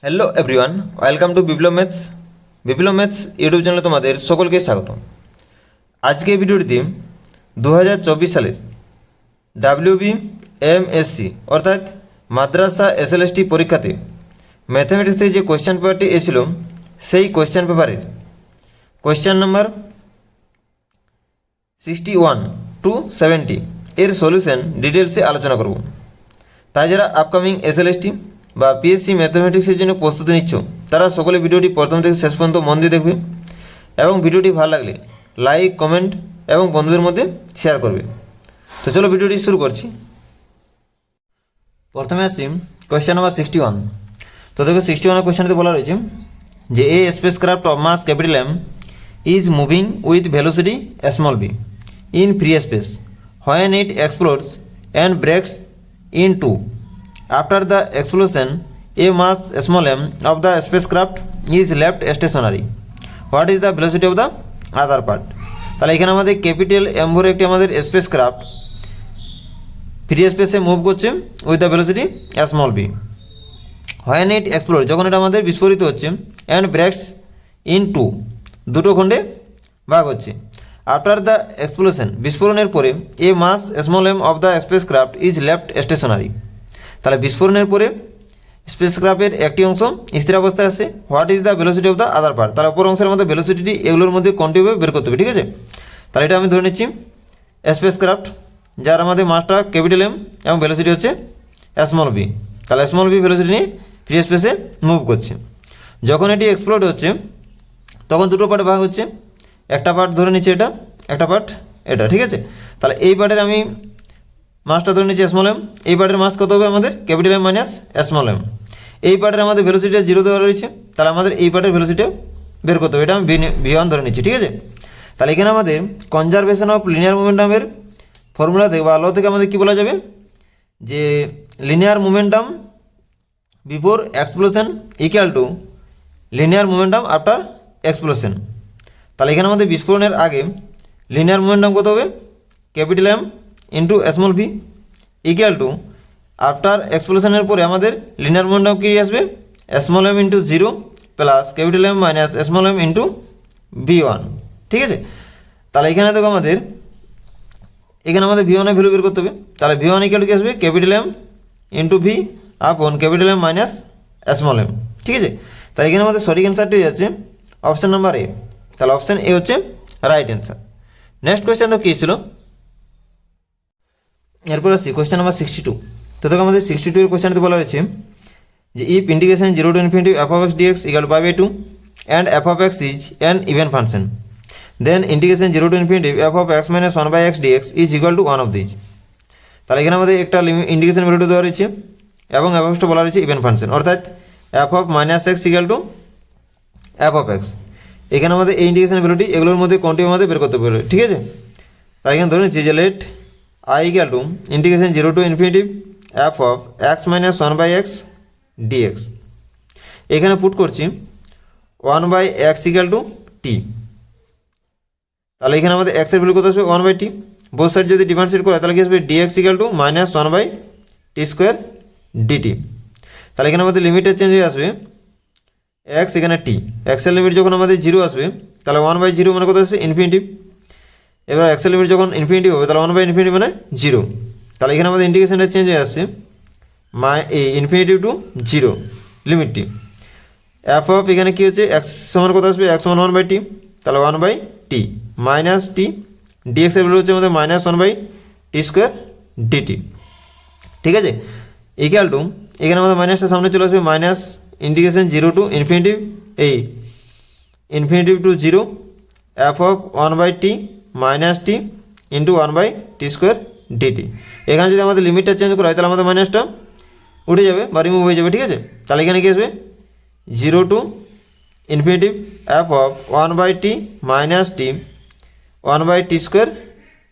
Hello everyone, welcome to Biplab maths YouTube চ্যানেলে তোমাদের সকলকে স্বাগত। আজকে ভিডিওটিতে 2024 সালের WBMSC অর্থাৎ মাদ্রাসা SLST পরীক্ষাতে ম্যাথামেটিক্সে যে কোয়েশ্চেন পেপারটি এসেছিল সেই কোয়েশ্চেন পেপারের কোয়েশ্চেন নাম্বার 61 to 70 এর সলিউশন ডিটেলসে আলোচনা করব। তাই যারা আপকামিং SLST বা PSC ম্যাথামেটিক্সের জন্য প্রস্তুতি নিচ্ছ তারা সকলে ভিডিওটি প্রথম থেকে শেষ পর্যন্ত মন দিয়ে দেখবে এবং ভিডিওটি ভালো লাগলে লাইক, কমেন্ট এবং বন্ধুদের মধ্যে শেয়ার করবে। তো চলো ভিডিওটি শুরু করছি। প্রথমে আসি কোয়েশ্চেন নাম্বার 61। তো দেখো 61 কোয়েশ্চেনতে বলা রয়েছে যে a spacecraft of mass capital M is moving with velocity small b in free space when it explodes and breaks in two. After the explosion, a mass small m of the spacecraft is left stationary. What is the velocity of the other part? তাহলে এখানে আমাদের capital M ভরে একটি আমাদের spacecraft free স্পেসে move করছে with the velocity small b. When it explore, যখন এটা আমাদের বিস্ফোরিত হচ্ছে, অ্যান্ড ব্রেকস ইন টু, দুটো খণ্ডে ভাগ হচ্ছে। আফটার দ্য এক্সপ্লোশন, বিস্ফোরণের পরে, a mass small M of the spacecraft is left stationary. তাহলে বিস্ফোরণের পরে স্পেসক্রাফটের একটি অংশ স্থির অবস্থায় আসে। What is the velocity of the other part, তাহলে অপর অংশের মধ্যে ভেলোসিটি এগুলোর মধ্যে কোনটিভাবে বের করতে হবে। ঠিক আছে, তাহলে এটা আমি ধরে নিচ্ছি স্পেসক্রাফট, যার আমাদের মাসটা ক্যাপিটাল এম এবং ভেলোসিটি হচ্ছে স্মল বি। তাহলে স্মল বি ভেলোসিটি নিয়ে ফ্রি স্পেসে মুভ করছে। যখন এটি এক্সপ্লোড হচ্ছে তখন দুটো পার্টে ভাগ হচ্ছে। একটা পার্ট ধরে নিচ্ছি এটা, একটা পার্ট এটা। ঠিক আছে, তাহলে এই পার্টের আমি মাসটা ধরে নিচ্ছি স্মল এম। এই পার্টের মাস কত হবে আমাদের capital M minus small m. এই পার্টের আমাদের ভেলোসিটিটা 0 দেওয়া রয়েছে, তাহলে আমাদের এই পার্টের ভেলোসিটিও বের করতে হবে। এটা আমি V1 ধরে নিচ্ছি। ঠিক আছে, তাহলে এখানে আমাদের কনজারভেশন অফ লিনিয়ার মোমেন্টামের ফর্মুলা থেকে বা ল থেকে আমাদের কী বলা যাবে যে linear momentum before explosion equal to linear momentum after explosion. তাহলে এখানে আমাদের বিস্ফোরণের আগে লিনিয়ার মোমেন্টাম কত হবে capital M into small V equal to after এক্সপ্লোশনের পরে আমাদের লিনিয়ার মোমেন্টাম কী আসবে small M into 0 plus capital M minus small M into V1। ঠিক আছে, তাহলে এখানে দেখো আমাদের V1 এর ভ্যালু বের করতে হবে। তাহলে V1 ইকুয়াল টু কী আসবে capital M into V upon capital M minus small m. ঠিক আছে, তাহলে এখানে আমাদের সঠিক অ্যান্সারটি হয়ে যাচ্ছে অপশান নাম্বার এ। তাহলে অপশান এ হচ্ছে রাইট অ্যান্সার। নেক্সট কোয়েশ্চেন তো কী ছিল, এরপর আসছি কোয়েশ্চেন নাম্বার 62। তো দেখো আমাদের 62 এর কোয়েশ্চেনটি বলা রয়েছে যে if integration 0 to infinity f of x dx equal to pi by 2 and f of x is an even function, then integration 0 to infinity f of x minus 1 by x dx is equal to one of these. তাহলে এখানে আমাদের একটা integration ভ্যালুটা দেওয়া রয়েছে এবং f of x বলা রয়েছে ইভেন ফাংশন, অর্থাৎ f of minus x equal to f of x। এখানে আমাদের এই ইন্টিগ্রেশন ভ্যালুটি এগুলোর মধ্যে কোনটি আমাদের বের করতে পারবে। ঠিক আছে, তাই এখানে ধরে নিচ্ছি যে late I equal to integration 0 to infinity f of x minus 1 by x dx। এখানে পুট করছি 1 by x equal to t। তাহলে এখানে আমাদের x এর ভ্যালু কত আসবে 1 by t। বোথ সাইড যদি ডিফারেন্সিয়েট করে তাহলে কি আসবে dx equal to minus 1 by t square dt। তাহলে এখানে আমাদের লিমিটের চেঞ্জ হয়ে আসবে x, এখানে t। x এর লিমিট যখন আমাদের 0 আসবে তাহলে 1 by 0 মানে কত আসছে ইনফিনিটি। এবার x এর লিমিট যখন ইনফিনিটি হবে তাহলে 1 by ইনফিনিটি মানে 0। তাহলে এখানে আমাদের ইন্টিগ্রেশনটা চেঞ্জ হয়ে আসছে ইনফিনিটি টু 0 লিমিটটি। f অফ এখানে কী হচ্ছে x সমান কত আসবে x সমান 1 by t, তাহলে 1 by t minus t dx এর ভ্যালু হচ্ছে আমাদের minus 1 by t square dt। ঠিক আছে, ইকুয়াল টু এখানে আমাদের মাইনাসটা সামনে চলে আসবে minus integration 0 to infinity infinity two 0 f of 1 by t minus t into 1 by t square dt। এখানে যদি আমাদের লিমিটটা চেঞ্জ করা হয় তাহলে আমাদের মাইনাসটা উঠে যাবে বা রিমুভ হয়ে যাবে। ঠিক আছে, তাহলে এখানে কি আসবে 0 to infinity f of 1 by t minus t 1 by t square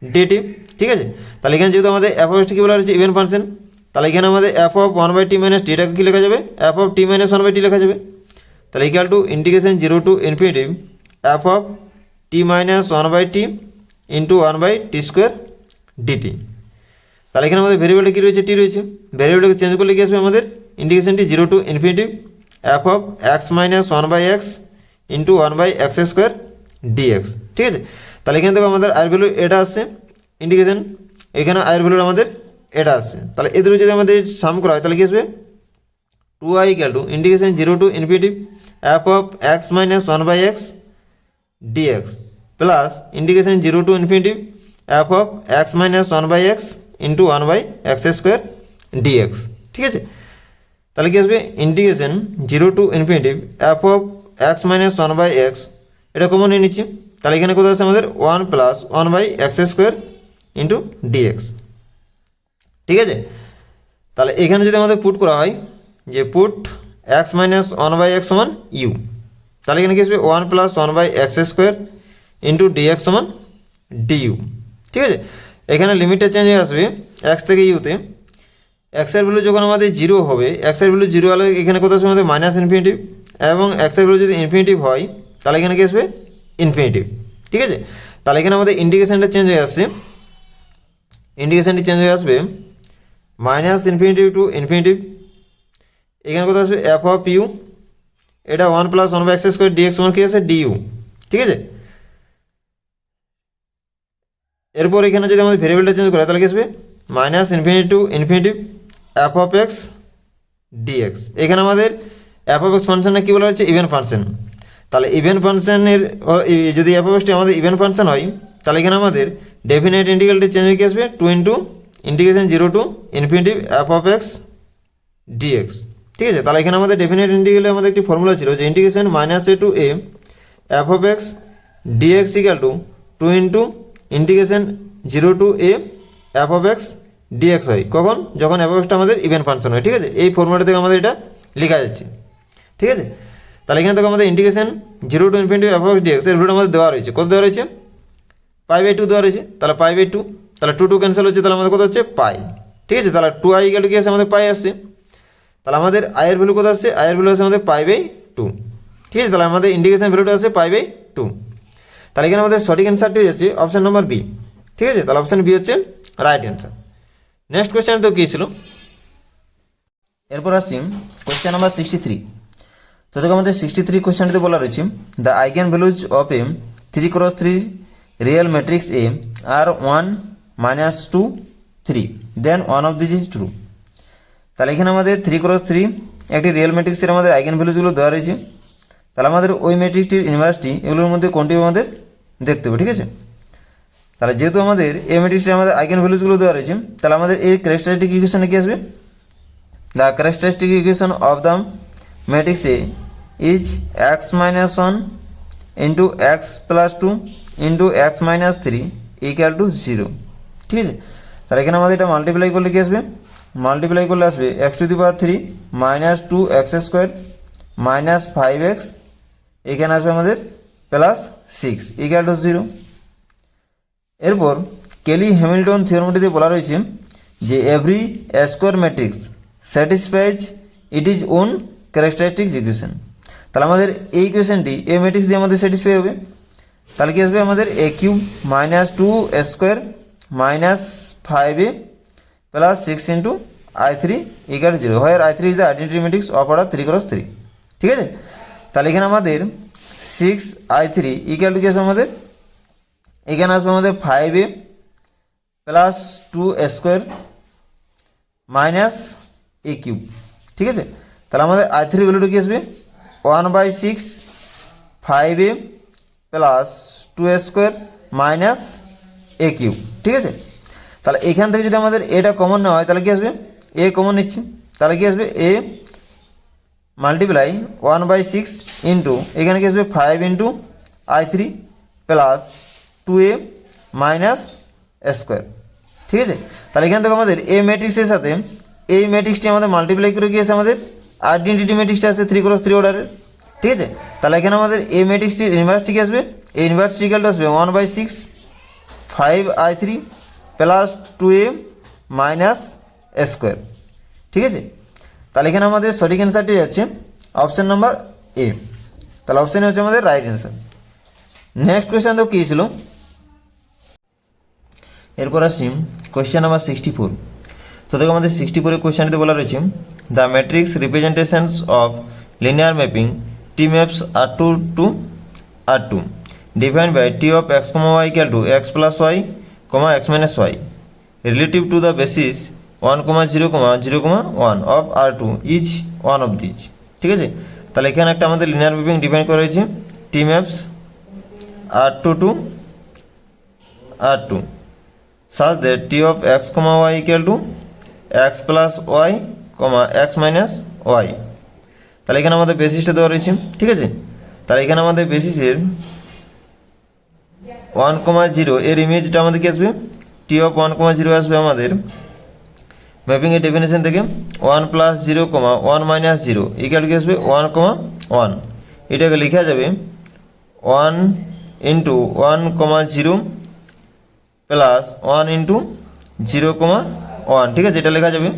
dt। ঠিক আছে, তাহলে এখানে যেহেতু আমাদের f অফ x কী বলা হচ্ছে ইভেন ফাংশন, তাহলে এখানে আমাদের f of 1 by t minus t এটাকে কী লেখা যাবে f of t minus 1 by t লেখা যাবে। তাহলে equal to integration 0 to infinity f of t minus 1 by t into 1 by t square dt। তাহলে এখানে আমাদের ভেরিয়েবলটা কী রয়েছে টি রয়েছে, ভেরিয়েবলটাকে চেঞ্জ করলে কি আসবে আমাদের ইন্টিগ্রেশনটি 0 to infinity f of x minus one by x into one by x square dx. ঠিক আছে, তাহলে এখানে থেকে আমাদের আয়ের ভ্যালু এটা আসছে ইন্টিগ্রেশন, এখানে আয়ের ভ্যালু আমাদের এটা আসছে। তাহলে এদের যদি আমাদের সাম করা হয় তাহলে কি আসবে, 2i equal to integration 0 to infinity f of x minus one by x dx plus integration 0 to infinity f of x minus one by x into one by x square dx. ঠিক আছে, তাহলে কি আসবে integration 0 to infinity f of x minus one by x, এটা common নিয়ে নিচ্ছি। তাহলে এখানে কোথাও আছে আমাদের 1 plus one by x square into dx. ঠিক আছে, তাহলে এখানে যদি আমাদের পুট করা হয় যে put x minus one by x সমান ইউ, তাহলে এখানে কি আসবে 1 plus one by x square into dx সমান ডিইউ। ঠিক আছে, এখানে লিমিটটা চেঞ্জ হয়ে আসবে এক্স থেকে ইউতে। এক্সের ভ্যালু যখন আমাদের 0 হবে, এক্সের ভ্যালু 0 হলে এখানে কোথাও আসবে আমাদের মাইনাস ইনফিনিটিভ, এবং এক্সের ভ্যালু যদি ইনফিনিটিভ হয় তাহলে এখানে কি আসবে ইনফিনিটিভ। ঠিক আছে, তাহলে এখানে আমাদের ইন্ডিকেশনটা চেঞ্জ হয়ে আসছে, ইন্ডিকেশনটি চেঞ্জ হয়ে আসবে মাইনাস ইনফিনিটিভ টু ইনফিনিটিভ। এখানে কোথাও আসবে এফ অফ ইউ, এটা 1 plus one by x square dx সমান কি আছে ডিইউ। ঠিক আছে, এরপর এখানে যদি আমাদের ভেরিয়েবলটা চেঞ্জ করা তাহলে কি আসবে minus infinity to infinitive f of x dx. এখানে আমাদের এফ অফ এক্স ফাংশনটা কী বলা হচ্ছে ইভেন ফাংশন। তাহলে ইভেন ফাংশনের যদি এফ অফ এক্সটি আমাদের ইভেন ফাংশন হয় তাহলে এখানে আমাদের ডেফিনেট ইন্টিগ্রালটি চেঞ্জ হয়ে কি আসবে 2 into integration 0 to infinitive f of x dx. ঠিক আছে, তাহলে এখানে আমাদের ডেফিনেট ইন্টিগ্রালে আমাদের একটি ফর্মুলা ছিল যে integration minus a to a f of x dx equal to 2 into integration 0 to a f of x dx হয় কখন, যখন এফ অফ এক্সটা আমাদের ইভেন ফাংশন হয়। ঠিক আছে, এই ফর্মুলা থেকে আমাদের এটা লেখা যাচ্ছে। ঠিক আছে, তাহলে এখানে থেকে আমাদের integration 0 to infinity f of x dx এর ভ্যালু আমাদের দেওয়া রয়েছে, কত দেওয়া রয়েছে π/2 দেওয়া রয়েছে। তাহলে π/2, তাহলে 2 ক্যান্সেল হচ্ছে, তাহলে আমাদের কত হচ্ছে পাই। ঠিক আছে, তাহলে 2i ইকুয়াল টু কি আছে আমাদের পাই আসছে। তাহলে আমাদের আয়ের ভ্যালু কত আসছে, আয়ের ভ্যালু আছে আমাদের π/2। ঠিক আছে, তাহলে আমাদের ইন্টিগ্রেশন ভ্যালুটা আছে π/2। তাহলে এখানে আমাদের সঠিক অ্যান্সারটি হয়ে যাচ্ছে অপশন নম্বর বি। ঠিক আছে, তাহলে অপশন বি হচ্ছে রাইট অ্যান্সার। নেক্সট কোয়েশ্চেন তো কী ছিল, এরপর আসছি কোয়েশ্চেন নাম্বার 63। তো দেখো আমাদের 63 কোয়েশ্চেনটিতে বলা রয়েছে the eigenvalues of a 3x3 real matrix A are 1 - 2 3 then one of this is true. তাহলে এখানে আমাদের 3x3 একটি রিয়েল ম্যাট্রিক্সের আমাদের আইগেন ভ্যালুজগুলো দেওয়া রয়েছে। তাহলে আমাদের ওই ম্যাট্রিক্সটির ইনভার্সটি এগুলোর মধ্যে কোনটি আমাদের দেখতে হবে। ঠিক আছে, তাহলে যেহেতু আমাদের এই ম্যাট্রিক্সটির আমাদের আইগেন ভ্যালুজগুলো দেওয়া রয়েছে তাহলে আমাদের এই ক্যারেক্টারিস্টিক ইকুয়েশনে কি আসবে, the characteristic equation of the matrix A is x minus 1 into x plus 2 into x minus 3 equal to 0। ঠিক আছে, তাহলে এখানে আমাদের এটা মাল্টিপ্লাই করলে কি আসবে, মাল্টিপ্লাই করলে আসবে x to the power 3 minus 2 x square minus 5x, এখানে আসবে আমাদের প্লাস 6 ইকুয়াল টু 0। এরপর কেলি হ্যামিল্টন থিওরেমটিতে বলা রয়েছে যে every square matrix satisfies it is own characteristic equation. তাহলে আমাদের এই ইকুয়েশনটি এই ম্যাট্রিক্স দিয়ে আমাদের স্যাটিসফাই হবে। তাহলে কি আসবে আমাদের a cube minus 2a square minus 5a plus 6 into i3 equal 0, where i3 is the identity matrix of order 3x3। ঠিক আছে, তাহলে এখানে আমাদের 6i3 ইকুয়াল টু কি আসবে আমাদের, এখানে আসবে আমাদের 5a plus 2a square minus a cube. ঠিক আছে, তাহলে আমাদের i3 ভ্যালুটা কি আসবে 1/6 5a plus 2a square minus a cube. ঠিক আছে, তাহলে এখান থেকে যদি আমাদের এটা কমন নেওয়া হয় তাহলে কি আসবে, a কমন নিচ্ছি, তাহলে কি আসবে a মাল্টিপ্লাই 1/6 ইন্টু এখানে কি আসবে 5 into i3 plus 2a minus square. ঠিক আছে, তাহলে এখান থেকে আমাদের এই ম্যাট্রিক্সের সাথে এই ম্যাট্রিক্সটি আমাদের মাল্টিপ্লাই করে কি আছে আমাদের আইডেন্টিটি ম্যাট্রিক্সটা আছে 3x3 অর্ডারের। ঠিক আছে, তাহলে এখানে আমাদের এই ম্যাট্রিক্সটির ইনভার্সটি কি আসবে, এই ইনভার্সটি ইকুয়াল টু আসবে 1/6 5i3 plus 2a minus square. ঠিক আছে, তাহলে এখানে আমাদের সঠিক অ্যান্সারটি যাচ্ছে অপশান নাম্বার এ। তাহলে অপশানে হচ্ছে আমাদের রাইট অ্যান্সার। নেক্সট কোয়েশ্চেন তো কী ছিল, এরপর আসি কোয়েশ্চেন নাম্বার 64। তো দেখো আমাদের 64 কোয়েশ্চেনটিতে বলা রয়েছে the matrix representations of linear mapping T maps R2 to R2 defined by T of x comma y equal to x plus y comma x minus y relative to the basis 1 comma 0 comma 0 comma 1 of R2 each one of these। ঠিক আছে, তাহলে এখানে একটা আমাদের linear mapping define করা হয়েছে টি maps R2 to R2 such that T of x comma y equal to x plus y comma x minus y। তাহলে এখানে আমাদের বেসিসটা দেওয়া রয়েছে। ঠিক আছে, তাহলে এখানে আমাদের বেসিসের 1 comma 0 এর ইমেজটা আমাদের কি আসবে T of 1 comma 0 আসবে আমাদের ম্যাপিংয়ের ডেফিনেশন থেকে 1 প্লাস 0 কমা 1 মাইনাস 0 ইকুয়াল কি আসবে 1 কমা 1। এটাকে লেখা যাবে 1 ইন্টু 1 কমা 0 প্লাস 1 ইন্টু 0 কমা 1। ঠিক আছে, এটা লেখা যাবে।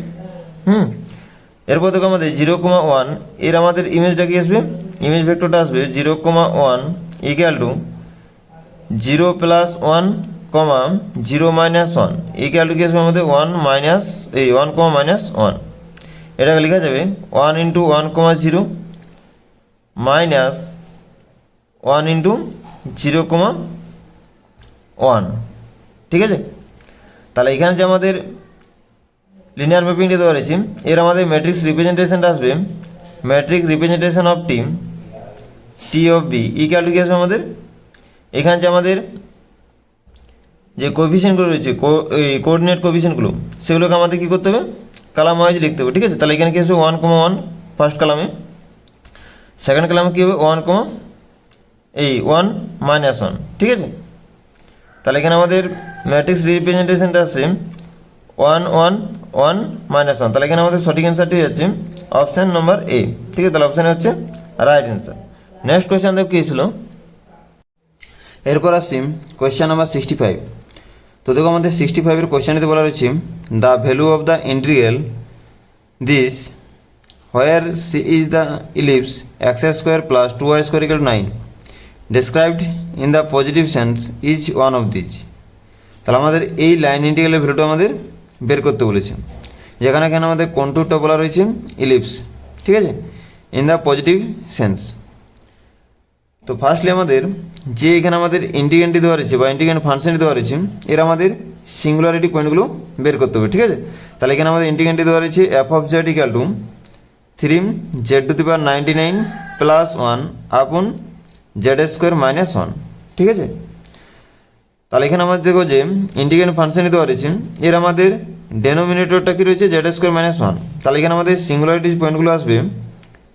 এরপর দেখো আমাদের 0 কমা 1 এর আমাদের ইমেজটা কি আসবে, ইমেজ ভেক্টরটা আসবে 0 কমা 1 equal two 0 plus 1 comma 0 minus 1 equal to কি আসবে আমাদের 1 মাইনাস 1 কমা মাইনাস 1। এটাকে লেখা যাবে 1 ইন্টু 1 কমা 0 মাইনাস 1 ইন্টু 0 কমা 1। ঠিক আছে, তাহলে এখানে যে আমাদের লিনিয়ার ম্যাপিংটা দেওয়া রয়েছে এর আমাদের ম্যাট্রিক্স রিপ্রেজেন্টেশনটা আসবে matrix representation of T of B equal to কি আসবে আমাদের এখানে যে আমাদের যে কোএফিসিয়েন্টগুলো রয়েছে কোঅর্ডিনেট কোএফিসিয়েন্টগুলো সেগুলোকে আমাদের কী করতে হবে কালাম ওয়াইজ লিখতে হবে। ঠিক আছে, তাহলে এখানে কী আসবে 1 কমা 1 ফার্স্ট কালামে, সেকেন্ড কালামে কী হবে 1 কমা 1 মাইনাস 1। ঠিক আছে, তাহলে এখানে আমাদের ম্যাট্রিক্স রিপ্রেজেন্টেশনটা আছে 1 1 1 মাইনাস 1। তাহলে এখানে আমাদের সঠিক অ্যান্সারটি হয়ে যাচ্ছে অপশান নম্বর এ। ঠিক আছে, তাহলে অপশানে হচ্ছে রাইট অ্যান্সার। নেক্সট কোয়েশ্চেন দেখো কী ছিল, এরপর আসছি কোয়েশ্চেন নাম্বার 65। তো দেখো আমাদের 65-এর কোয়েশ্চেনটিতে বলা রয়েছে the value of the integral this where C is the ellipse x square plus 2y square equal to 9 described in the positive sense is one of this. তাহলে আমাদের এই লাইন ইন্টিগ্রালের ভ্যালুটা আমাদের বের করতে বলেছে, যেখানে এখানে আমাদের কন্ট্যুরটা বলা রয়েছে ইলিপস। ঠিক আছে, ইন দ্য পজিটিভ সেন্স। তো ফার্স্টলি আমাদের যে এখানে আমাদের ইন্টিগ্রেন্টটি দেওয়া রয়েছে বা ইন্টিগ্রেন্ট ফাংশনটি দেওয়া রয়েছে এর আমাদের সিঙ্গুলারিটি পয়েন্টগুলো বের করতে হবে। ঠিক আছে, তাহলে এখানে আমাদের ইন্টিগ্রেন্টটি দেওয়া রয়েছে F of Z equal to 3z⁻99 plus 1 আপন জেড স্কোয়ার মাইনাস 1। ঠিক আছে, তাহলে এখানে আমাদের দেখো যে ইন্টিগ্রেন্ট ফাংশনটি দেওয়া রয়েছে এর আমাদের ডেনোমিনেটরটা কি রয়েছে জেড স্কোয়ার মাইনাস 1। তাহলে এখানে আমাদের সিঙ্গুলারিটি পয়েন্টগুলো আসবে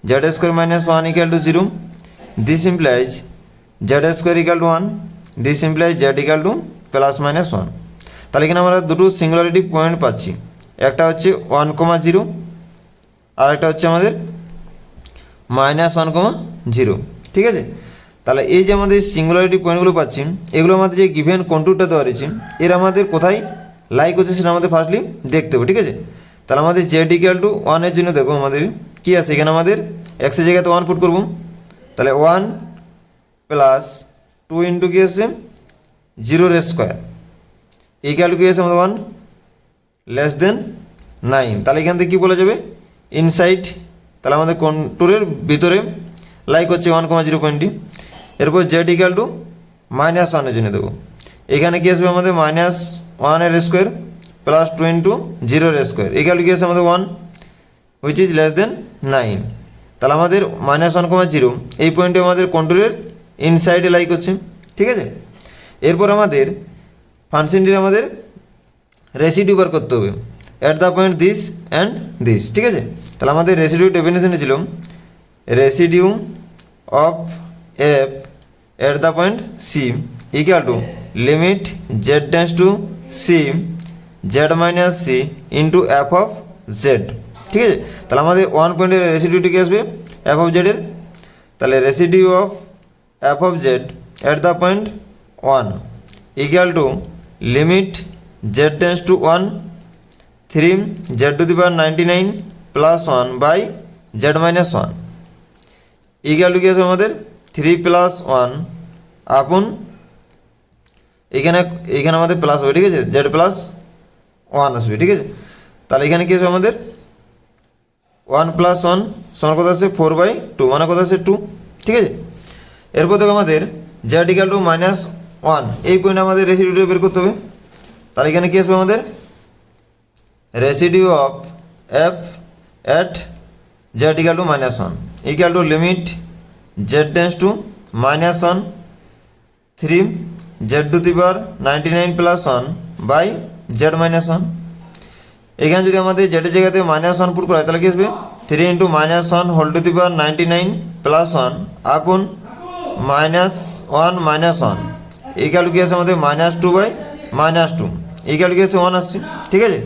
Z square minus 1 equal two 0, this implies z square equal to 1, this implies z equal to plus minus 1। তাহলে এখানে আমরা দুটো সিঙ্গুলারিটি পয়েন্ট পাচ্ছি, একটা হচ্ছে 1 কমা 0 আর একটা হচ্ছে আমাদের মাইনাস 1 কমা 0। ঠিক আছে, তাহলে এই যে আমাদের সিঙ্গুলারিটি পয়েন্টগুলো পাচ্ছি এগুলো আমাদের যে গিভেন কন্ট্যুরটা দেওয়া রয়েছে এর আমাদের কোথায় লাইক হচ্ছে সেটা আমাদের ফার্স্টলি দেখতে হবে। ঠিক আছে, তাহলে আমাদের z ইকুয়াল টু 1 এর জন্য দেখো আমাদের কী আছে, এখানে আমাদের x এর জায়গাতে 1 পুট করবো, তাহলে 1 প্লাস 2 ইন্টু কি আছে 0 স্কোয়ার ইকুয়াল কি আছে আমাদের 1 লেস দেন 9। তাহলে এখান থেকে কী বলা যাবে ইনসাইড, তাহলে আমাদের কন্ট্যুরের ভিতরে লাইক হচ্ছে 1 কমা 0 পয়েন্টটি। এরপর জেড ইকুয়াল টু মাইনাস 1 এর জন্য দেবো, এখানে কী আসবে আমাদের মাইনাস 1 এর square plus 2 into 0 square equal কি আছে আমাদের 1 হুইচ ইজ লেস দেন 9। তাহলে আমাদের মাইনাস 1 কমা 0 এই পয়েন্টে আমাদের কন্ট্যুরের ইনসাইডে লাইক হচ্ছে। ঠিক আছে, এরপর আমাদের ফাংশনটির আমাদের রেসিডিউ বার করতে হবে at the point this and this. ঠিক আছে, তাহলে আমাদের রেসিডিউ ডেফিনেশনে ছিল residue of f at the point C equal to limit z tends to C z minus C into f of z. ঠিক আছে, তাহলে আমাদের 1 পয়েন্টের রেসিডিউটি কি আসবে এফ অফ জেডের, তাহলে residue of f of z at the point 1 equal to limit z tends to 1 3z⁻99 plus 1 by z minus 1 equal to কি আসবে আমাদের 3 প্লাস 1 আপন এখানে আমাদের প্লাস হবে। ঠিক আছে, জেড প্লাস 1 আসবে। ঠিক আছে, তাহলে এখানে কি আসবে আমাদের 1+1 সমান কত আছে 4/2 মানে কত আছে 2, ঠিক আছে। এরপর দেখো আমাদের z = -1 এই পয়েন্ট আমাদের রেসিডিউটা বের করতে হবে। তাহলে এখানে কি আসবে আমাদের residue of f at z = -1 equal to limit z tends to -1 3 z⁻99 + 1 by z - 1। এখানে যদি আমাদের z এর জায়গাতে -1 পুট করা হয় তাহলে কি আসবে 3 × -1 হোল⁻99 + 1 আপন -1 - 1 ইকুয়াল টু কি আছে আমাদের -2/-2 ইকুয়াল টু কি আছে 1 আসছে, ঠিক আছে।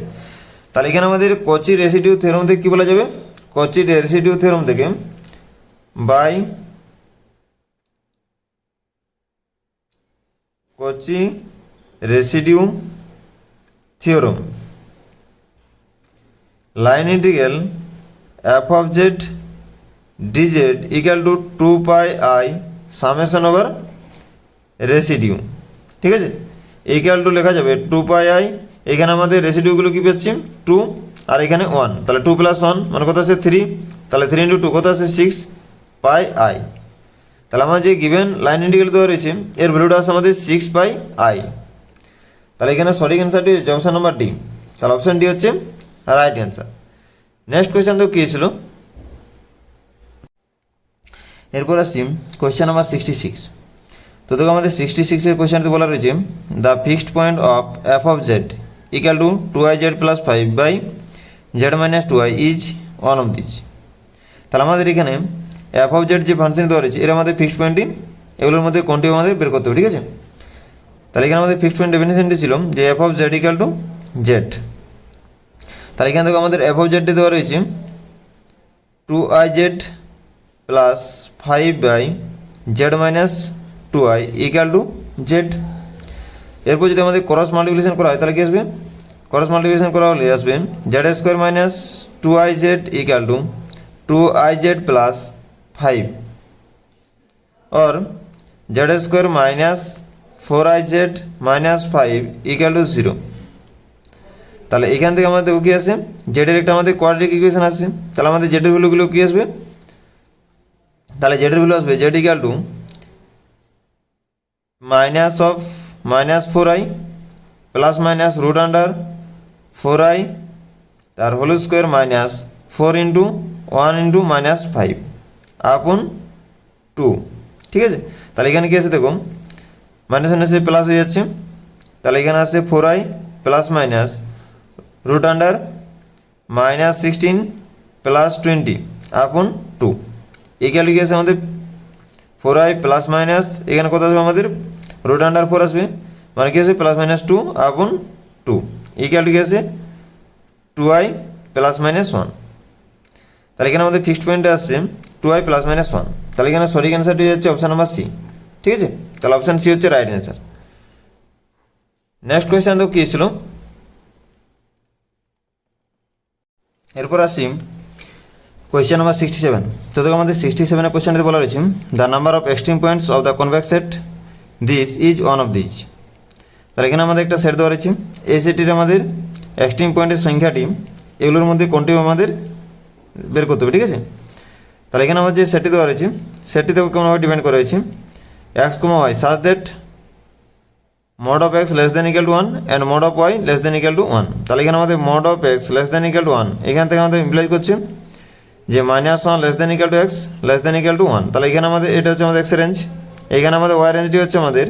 তাহলে এখানে আমাদের কচি রেসিডিউ থিওরেম থেকে কি বলা যাবে, কচি রেসিডিউ থিওরেম থেকে বাই কচি residue theorem line integral f of z dz equal to 2πi summation over residue, ঠিক আছে। ইকুয়াল টু লেখা যাবে 2πi, এখানে আমাদের রেসিডিউগুলো কি পাচ্ছি 2 আর এখানে 1, তাহলে 2 + 1 মানে কত আছে 3, তাহলে 3 × 2 কত আছে 6πi। তাহলে আমার যে গিভেন লাইন ইন্টিগ্রাল দেওয়া রয়েছে এর ভ্যালুটা আছে আমাদের 6πi। তাহলে এখানে সঠিক অ্যান্সারটি হচ্ছে অপশান নাম্বার ডি, তাহলে অপশান ডি হচ্ছে রাইট অ্যান্সার। নেক্সট কোয়েশ্চেন তো কী ছিল, এরপর আসছি কোয়েশ্চেন নাম্বার 66। তো দেখো আমাদের 66-এর কোয়েশ্চেনটি বলা রয়েছে the fixed point of f of z equal to 2iz + 5/z - 2i is one of this. তাহলে আমাদের এখানে f of z যে ফাংশন দেওয়া রয়েছে এর আমাদের ফিক্সড পয়েন্টটি এগুলোর মধ্যে কোনটি আমাদের বের করতে হবে, ঠিক আছে। তাহলে এখানে আমাদের ফিক্সড পয়েন্ট ডেফিনেশনটি ছিল যে f of z equal to z। তাহলে এখানে দেখো আমাদের f of z দেওয়া রয়েছে 2iz + 5/z - 2i equal two z। এরপর যদি আমাদের ক্রস মাল্টিপ্লিকেশন করা হয় তাহলে কি আসবে, ক্রস মাল্টিপ্লিকেশন করা হলে আসবে z² - 2iz equal to 2iz + 5 और z² - 4iz - 5 ইকুয়াল টু 0। তাহলে এখান থেকে আমাদের কি আছে জেডের একটা আমাদের কোয়াড্রেটিক ইকুয়েশন আছে, তাহলে আমাদের জেডের ভ্যালুগুলো কি আসবে, তাহলে জেডের ভ্যালু আসবে z equal to -4i ± √4i তার হোল স্কোয়ার -4 × 1 × -5 আপন 2, ঠিক আছে। তাহলে এখানে কি আছে দেখো মাইনাস এসে প্লাস হয়ে যাচ্ছে, তাহলে এখানে আছে 4i ± √−16 + 20 আপন 2 ইকুয়াল কি আছে আমাদের 4i ± এখানে কত আসবে আমাদের √4 আসবে মানে কি আছে +-2 আপন 2 ইকুয়াল কি আছে 2i ± 1। তাহলে এখানে আমাদের ফিক্সড পয়েন্টে আসছে 2i ± 1। তাহলে এখানে সঠিক অ্যান্সারটি হচ্ছে অপশান নাম্বার সি, ঠিক আছে। তাহলে অপশান সি হচ্ছে রাইট অ্যান্সার। নেক্সট কোয়েশ্চেন তো কী ছিল, এরপর আসি কোয়েশ্চেন নাম্বার 67। তো দেখো আমাদের 67-এর কোয়েশ্চেনটিতে বলা রয়েছে the number of extreme points of the convex set this is one of this. তাহলে এখানে আমাদের একটা সেট দেওয়া রয়েছে, এই সেটটির আমাদের এক্সট্রিম পয়েন্টের সংখ্যাটি এগুলোর মধ্যে কোনটি আমাদের বের করতে হবে, ঠিক আছে। তাহলে এখানে আমাদের যে সেটটি দেওয়া রয়েছে সেটটিতে কোনোভাবে ডিপেন্ড করা হয়েছে x, y such that mod of x less than equal to 1 and mod of y less than equal to 1। তাহলে এখানে আমাদের mod of x less than equal to 1 এখান থেকে আমাদের ইমপ্লাই করছে যে -1 less than equal to x less than equal to 1। তাহলে এখানে আমাদের এটা হচ্ছে আমাদের x রেঞ্জ, এখানে আমাদের y রেঞ্জটি হচ্ছে আমাদের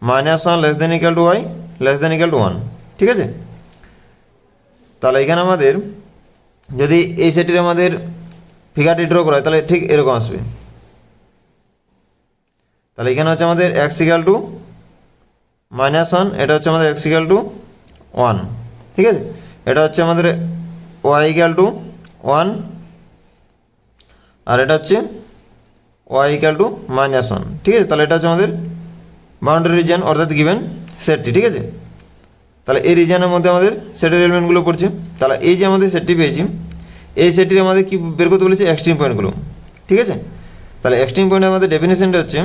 -1 less than equal to y less than equal to 1, ঠিক আছে। তাহলে এখানে আমাদের যদি এই সেটটির আমাদের ফিগারটি ড্র করা হয় তাহলে ঠিক এরকম আসবে। তাহলে এখানে হচ্ছে আমাদের x equal to -1, এটা হচ্ছে আমাদের x equal to 1, ঠিক আছে। এটা হচ্ছে আমাদের y equal to 1 আর এটা হচ্ছে y equal to -1, ঠিক আছে। তাহলে এটা হচ্ছে আমাদের বাউন্ডারি রিজিয়ন অর্থাৎ গিভেন সেটটি, ঠিক আছে। তাহলে এই রিজিয়নের মধ্যে আমাদের সেটের এলিমেন্টগুলো পড়ছে। তাহলে এই যে আমাদের সেটটি পেয়েছি এই সেটটির আমাদের কি বের করতে বলেছে এক্সট্রিম পয়েন্টগুলো, ঠিক আছে। তাহলে এক্সট্রিম পয়েন্টের আমাদের ডেফিনেশনটা হচ্ছে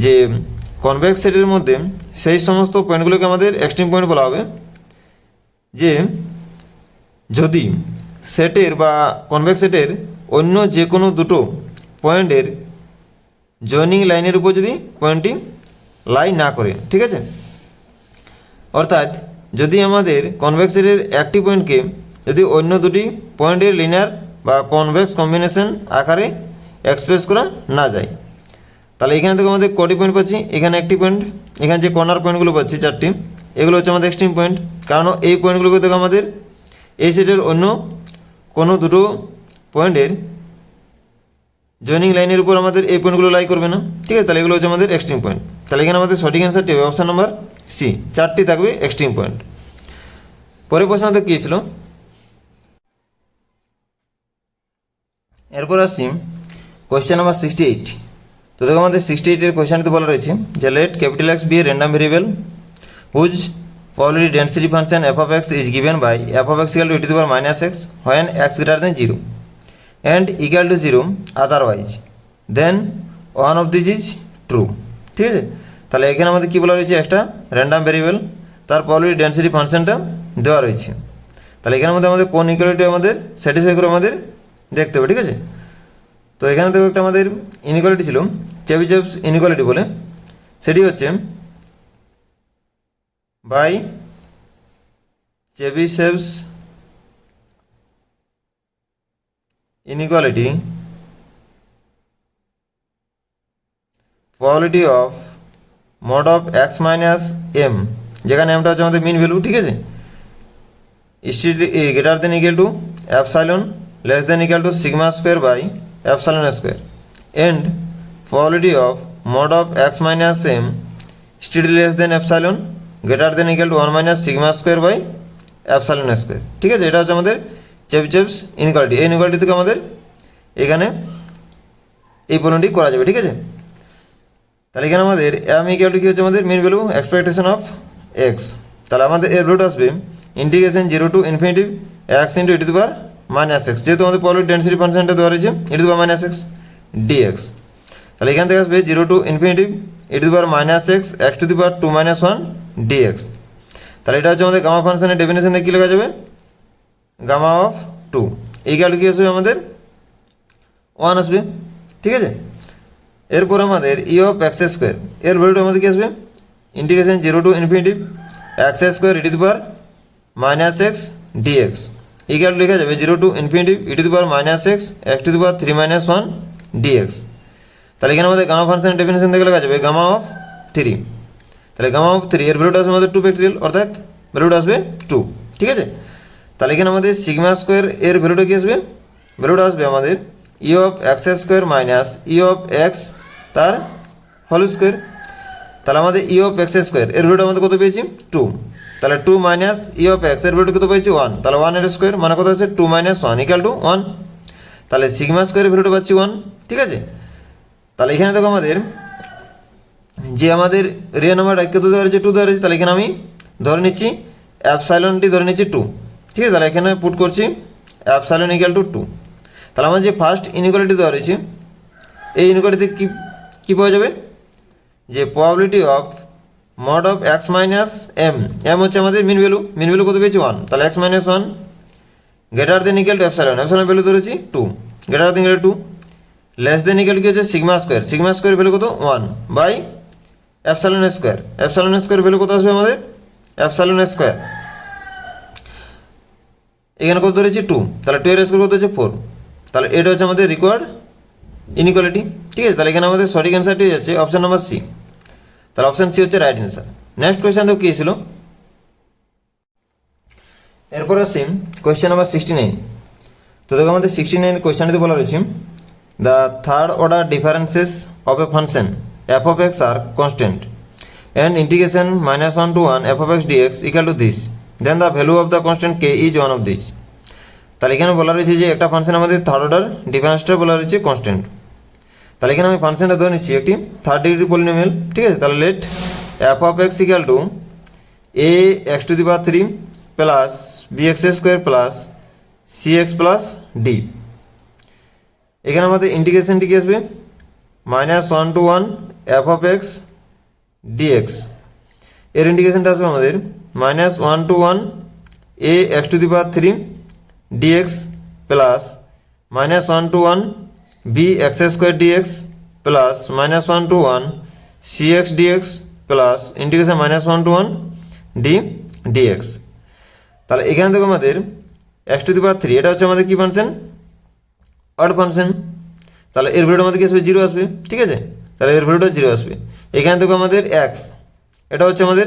যে কনভেক্স সেটের মধ্যে সেই সমস্ত পয়েন্টগুলোকে আমাদের এক্সট্রিম পয়েন্ট বলা হবে যে যদি সেটের বা কনভেক্স সেটের অন্য যে কোনো দুটো পয়েন্টের জয়েনিং লাইনের উপর যদি পয়েন্টটি লাই না করে, ঠিক আছে। অর্থাৎ যদি আমাদের কনভেক্স সেটের একটি পয়েন্টকে যদি অন্য দুটি পয়েন্টের লিনিয়ার বা কনভেক্স কম্বিনেশন আকারে এক্সপ্রেস করা না যায়, তাহলে এখানে থেকে আমাদের কটি পয়েন্ট পাচ্ছি, এখানে একটি পয়েন্ট, এখানে যে কর্নার পয়েন্টগুলো পাচ্ছি চারটি, এগুলো হচ্ছে আমাদের এক্সট্রিম পয়েন্ট। কারণ এই পয়েন্টগুলোকে থেকে আমাদের এই সেটের অন্য কোনো দুটো পয়েন্টের জয়েনিং লাইনের উপর আমাদের এই পয়েন্টগুলো লাই করবে না, ঠিক আছে। তাহলে এগুলো হচ্ছে আমাদের এক্সট্রিম পয়েন্ট। তাহলে এখানে আমাদের সঠিক অ্যান্সারটি হবে অপশান নাম্বার সি, চারটি থাকবে এক্সট্রিম পয়েন্ট। পরের প্রশ্ন তো কী ছিল, এরপর আসছি কোয়েশ্চেন নাম্বার 68। তো দেখো আমাদের 68-এর কোয়েশ্চেনটি বলা রয়েছে যে let capital X be a random variable whose probability density function f of x is given by f of x equal to e to the power minus x when x greater than 0 and equal to 0 otherwise then one of these is true, ঠিক আছে। তাহলে এখানে আমাদের কী বলা রয়েছে, একটা random variable, তার প্রবাবিলিটি ডেন্সিটি ফাংশনটা দেওয়া রয়েছে। তাহলে এখানের মধ্যে আমাদের কোন ইকুয়ালিটি আমাদের স্যাটিসফাই করে আমাদের দেখতে হবে, ঠিক আছে। তো এখানে থেকে একটা আমাদের ইনইকুয়ালিটি ছিল চেবিশেভস ইনইকুয়ালিটি বলে, সেটি হচ্ছে by Chebyshev's inequality probability of mod of x minus M, যেখানে এমটা হচ্ছে আমাদের মিন ভ্যালু, ঠিক আছে, greater than equal to epsilon less than equal to sigma square by epsilon square, and probability of mod of x minus M still less than epsilon greater than equal to 1 minus sigma square by epsilon square, ঠিক আছে। এটা হচ্ছে আমাদের চেবিশেভস inequality. এই inequality থেকে আমাদের এখানে এই পরিণতি করা যাবে, ঠিক আছে। তাহলে এখানে আমাদের এম ইকুয়াল টু কী হচ্ছে আমাদের mean value expectation of X, তাহলে আমাদের এর ভ্যালুটা আসবে integration 0 to infinity X into E to the power minus X, যেহেতু আমাদের প্রবাবিলিটি ডেন্সিটি ফাংশনটা দেওয়া রয়েছে E to the power minus x dx. তাহলে এখান থেকে আসবে 0 to infinity E to the power minus x x to the power 2 minus 1 dx. তাহলে এটা হচ্ছে আমাদের গামা ফাংশনের ডেফিনেশন দিয়ে কী লেখা যাবে, গামা অফ 2 ইকুয়াল টু কী আসবে আমাদের 1 আসবে, ঠিক আছে। এরপর আমাদের ই অফ এক্স স্কোয়ার, এর ভ্যালুটা আমাদের কী আসবে integration 0 to infinity x square e to the power minus x dx equal to লেখা যাবে 0 to infinity E to the power minus x x to the power 3 minus 1 dx. তাহলে এখানে আমাদের গামা ফাংশনের ডেফিনেশন থেকে লেখা যাবে গামা অফ 3, তাহলে গামা অফ 3 এর ভ্যালুটা আসবে আমাদের 2 ফ্যাক্টরিয়াল, অর্থাৎ ভ্যালুটা আসবে 2, ঠিক আছে। তাহলে এখানে আমাদের সিগমা স্কোয়ার এর ভ্যালুটা কী আসবে, ভ্যালুটা আসবে আমাদের ই of x square minus E of x তার হোল স্কোয়ার। তাহলে আমাদের ই অফ এক্স স্কোয়ার এর ভ্যালুটা আমাদের কত পেয়েছি 2, তাহলে 2 মাইনাস ই অফ এক্স এর ভ্যালুটা কত পেয়েছি 1, তাহলে 1 এর স্কোয়ার মানে কত হচ্ছে 2 মাইনাস 1 ইকুয়াল টু 1, তাহলে সিগমা স্কোয়ারের ভ্যালুটা পাচ্ছি 1, ঠিক আছে। তাহলে এখানে দেখো আমাদের যে আমাদের রিয়েল নাম্বারটা কত দেওয়া রয়েছে 2 দেওয়া রয়েছে, তাহলে এখানে আমি ধরে নিচ্ছি অ্যাপসাইলনটি ধরে নিচ্ছি 2, ঠিক আছে। তাহলে এখানে পুট করছি অ্যাপসাইলন ইকুয়াল টু 2। তাহলে আমার যে ফার্স্ট ইনইকুয়ালিটি দেওয়া রয়েছে এই ইনইকুয়ালিটিতে কী পাওয়া যাবে, যে probability of mod of x minus M, M হচ্ছে আমাদের মিন ভ্যালু কত পেয়েছি 1, তাহলে x minus 1 greater than equal to epsilon, epsilon value ধরেছি 2 greater than equal to less than equal to হচ্ছে সিগমা স্কোয়ার ভ্যালু কত 1 বাই এপসাইলন স্কোয়ার ভ্যালু কত আসবে আমাদের এপসাইলন স্কোয়ার, এখানে কত ধরেছি 2, তাহলে 2 এর স্কোয়ার কত হচ্ছে 4, তাহলে এটা হচ্ছে আমাদের রিকোয়ার্ড ইনইকুয়ালিটি, ঠিক আছে। তাহলে এখানে আমাদের সঠিক অ্যান্সারটি হচ্ছে অপশান নাম্বার সি, তাহলে অপশান সি হচ্ছে রাইট অ্যান্সার। নেক্সট কোয়েশ্চেন তো কী ছিল, এরপর আসছি কোয়েশ্চেন নাম্বার 69। তো দেখো আমাদের 69 কোয়েশ্চেনটিতে বলা রয়েছে the third order differences of a function f of x are constant and integration -1 to 1 f of x dx equal to this, then the value of the constant k is one of this. তাহলে এখানে বলা রয়েছে যে একটা function আমাদের third order ডিফারেন্সটা বলা রয়েছে কনস্ট্যান্ট। তাহলে এখানে আমি ফাংশনটা ধরে নিচ্ছি একটি থার্ড ডিগ্রি পলিনোমিয়াল, ঠিক আছে। তাহলে let f of x equal to a x to the power 3 plus b x square plus c x plus d. এখানে আমাদের ইন্টিগ্রেশনটি কি আসবে -1 to 1 f of x dx, এর ইন্টিগ্রেশনটা আসবে আমাদের -1 to 1 a x to the power 3 d x plus -1 to 1 bx square d x plus -1 to 1 cx d x plus integration -1 to 1 d dx। তাহলে এখান থেকে আমাদের x⁻³ এটা হচ্ছে আমাদের কি ফাংশন, অড ফাংশন। তাহলে এর ভ্যালুটা আমাদের কি আসবে, 0 আসবে, ঠিক আছে। তাহলে এর ভ্যালুটা 0 আসবে। এখান থেকে আমাদের x এটা হচ্ছে আমাদের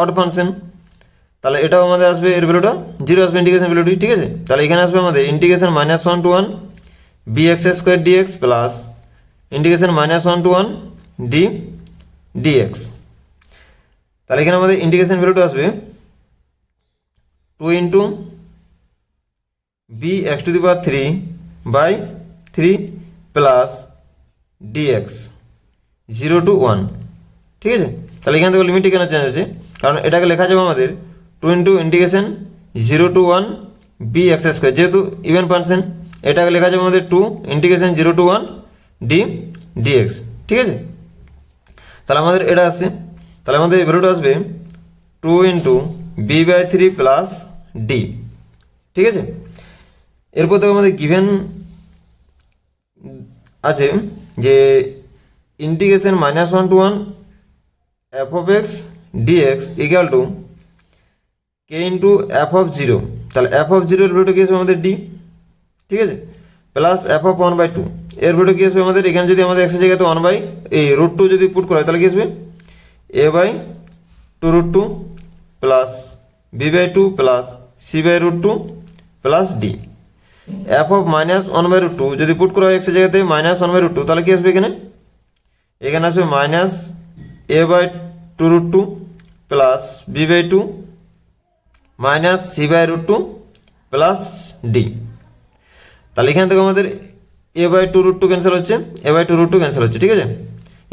অড ফাংশন, তাহলে এটাও আমাদের আসবে, এর ভ্যালুটা 0 আসবে, ইন্টিগ্রেশন ভ্যালুটি, ঠিক আছে। তাহলে এখানে আসবে আমাদের integration -1 to 1 bx square d x plus integration -1 to 1 d dx। তাহলে এখানে আমাদের ইন্টিগ্রেশন ভ্যালুটা আসবে 2 into bx⁻³ plus dx 0 to 1, ঠিক আছে। তাহলে এখান থেকে লিমিটটি কেন চেঞ্জ হচ্ছে, কারণ এটাকে লেখা যাবে আমাদের 2 into integration 0 to 1 bx square, যেহেতু ইভেন ফাংশন এটাকে লেখা যাবে আমাদের 2 ইন্টিগ্রেশন 0 to 1 d dx, ঠিক আছে। তাহলে আমাদের এটা আসছে, তাহলে আমাদের ভ্যালুটা আসবে 2 into b/3 প্লাস d, ঠিক আছে। এরপর দেখো আমাদের গিভেন আছে যে integration -1 to 1 f of x dx equal two k into f of 0। তাহলে f of 0 এর ভ্যালুটা কি আসবে আমাদের d, ঠিক আছে, প্লাস f of 1/2 এর ভ্যালুটা কি আসবে আমাদের, এখানে যদি আমাদের x এর জায়গাতে 1 বাই এই √2 যদি পুট করা হয় তাহলে কি আসবে a/2√2 plus b/2 plus c/√2 plus d। f of -1/√2 যদি পুট করা হয় x এর জায়গাতে -1/√2 তাহলে কি আসবে, এখানে আসবে -a/2√2 plus b/2 minus c/√2 plus d। তাহলে এখান থেকে আমাদের a/2√2 ক্যান্সেল হচ্ছে, a/2√2 ক্যান্সেল হচ্ছে, ঠিক আছে।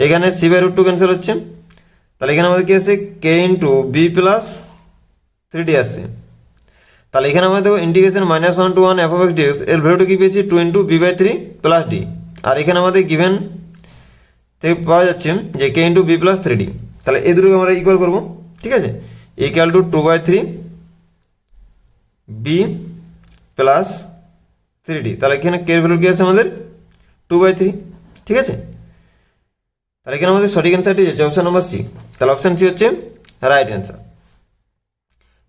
এখানে c/√2 ক্যান্সেল হচ্ছে, তাহলে এখানে আমাদের কি আছে k into b plus 3d আসছে। তাহলে এখানে আমাদের দেখো integration -1 to 1 f of x dx এর ভ্যালুটা কি পেয়েছি 2 ইন্টু b/3 প্লাস d, আর এখানে আমাদের গিভেন থেকে পাওয়া যাচ্ছে যে k into b plus 3d। তাহলে এই দুটোকে আমরা ইকুয়াল করবো, ঠিক আছে, equal to 2/3 b plus 3d। তাহলে এখানে k এর ভ্যালু কি আছে আমাদের 2/3, ঠিক আছে। তাহলে এখানে আমাদের সঠিক অ্যান্সারটি হচ্ছে অপশন নম্বর সি। তাহলে অপশন সি হচ্ছে রাইট অ্যান্সার।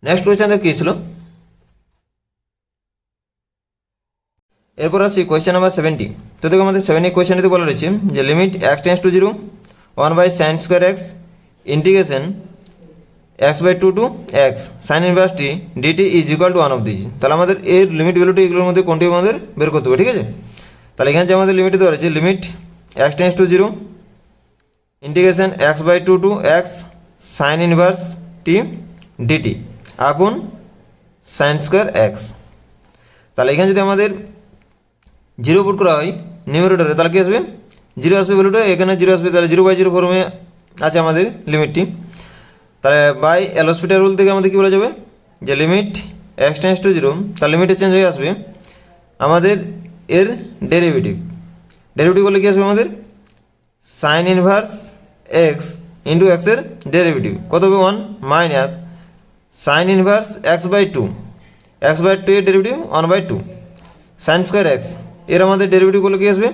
নেক্সট কোয়েশ্চেন কি ছিল, এরপর আসছি কোয়েশ্চেন নাম্বার 70। তো দেখো আমাদের 70 কোয়েশ্চেনটিতে বলা রয়েছে যে limit x tends to 0 1/sin² x integration x/2 to x sin inverse t dt is equal to 1 of this. তাহলে আমাদের এর লিমিট ভ্যালুটি এগুলোর মধ্যে কোনটি আমাদের বের করতে হবে, ঠিক আছে। তাহলে এখানে যে আমাদের লিমিটটি দেওয়া রয়েছে limit x tends to 0 integration x/2 to x sin inverse t dt আপন sin² x। তাহলে এখানে যদি আমাদের 0 পুট করা হয় নিউমারেটরে তাহলে কি আসবে, 0 আসবে ভ্যালুটা, এখানে 0 আসবে, তাহলে 0/0 ফর্মে আছে আমাদের লিমিটটি। তাহলে বাই এল'হসপিটাল রুল থেকে আমাদের কী বলা যাবে যে লিমিট x টেন্ডস টু 0, তার লিমিটে চেঞ্জ হয়ে আসবে আমাদের এর ডেরিভেটিভ করলে কী আসবে আমাদের sign inverse x into x এর ডেরিভেটিভ কত হবে 1 মাইনাস সাইন ইনভার্স x/2 এর ডেরিভেটিভ 1/2 sin² x এর আমাদের ডেরিভেটিভ করলে কী আসবে,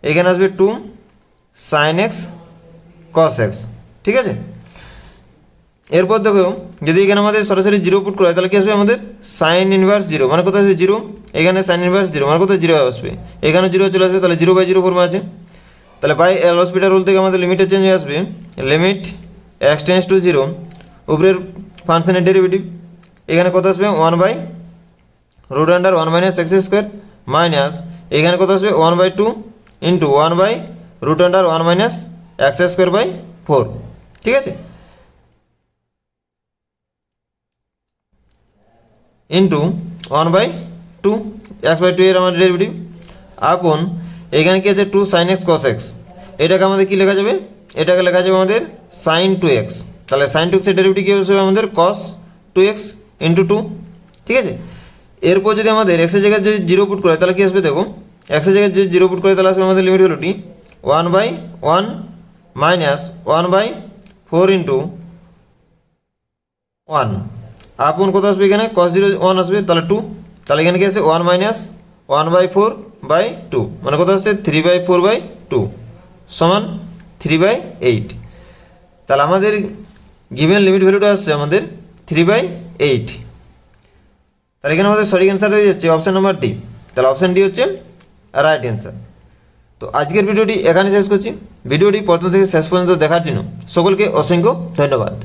এখানে আসবে 2 sin x cos x, ঠিক আছে। এরপর দেখো যদি এখানে আমাদের সরাসরি 0 পুট করা হয় তাহলে কি আসবে আমাদের সাইন ইনভার্স 0 মানে কত আসবে 0, এখানে সাইন ইনভার্স 0 মানে কত 0 আসবে, এখানে 0 চলে আসবে, তাহলে 0/0 ফর্মে আছে। তাহলে বাই এল'হসপিটাল রুল থেকে আমাদের লিমিটে চেঞ্জ হয়ে আসবে লিমিট x টেন্ডস টু 0 উপরের ফাংশনের ডেরিভেটিভ এখানে কত আসবে 1/√1 - x² মাইনাস এখানে কত আসবে 1/2 ইন্টু 1/√1 - x²/4, ঠিক আছে, ইন্টু 1/2 x/2 এর আমাদের ডেরিভেটিভ আপন এখানে কি আছে 2 sin x cos x। এটাকে আমাদের কি লেখা যাবে, এটাকে লেখা যাবে আমাদের sin 2x। তাহলে sin 2x এর ডেরিভেটিভ কি হবে আমাদের cos 2x ইন্টু 2, ঠিক আছে। এরপর যদি আমাদের x এর জায়গায় যদি 0 পুট করে তাহলে কি আসবে দেখো, x এর জায়গায় যদি 0 পুট করে তাহলে আসবে আমাদের লিমিট ভ্যালুটি 1/1 মাইনাস 1/4 ইন্টু 1 আপন কত আসবে, এখানে cos 0 1 আসবে, তাহলে 2 তাহলে এখানে কি আছে 1-1/4/2 মানে কত আছে 3/4/2 সমান 3/8। তাহলে আমাদের গিভেন লিমিট ভ্যালুটা আসছে আমাদের 3/8। তাহলে এখানে আমাদের সঠিক অ্যান্সার হয়ে যাচ্ছে অপশান নাম্বার ডি। তাহলে অপশান ডি হচ্ছে রাইট অ্যান্সার। তো আজকের ভিডিওটি এখানে শেষ করছি। ভিডিওটি প্রথম থেকে শেষ পর্যন্ত দেখার জন্য সকলকে অসংখ্য ধন্যবাদ।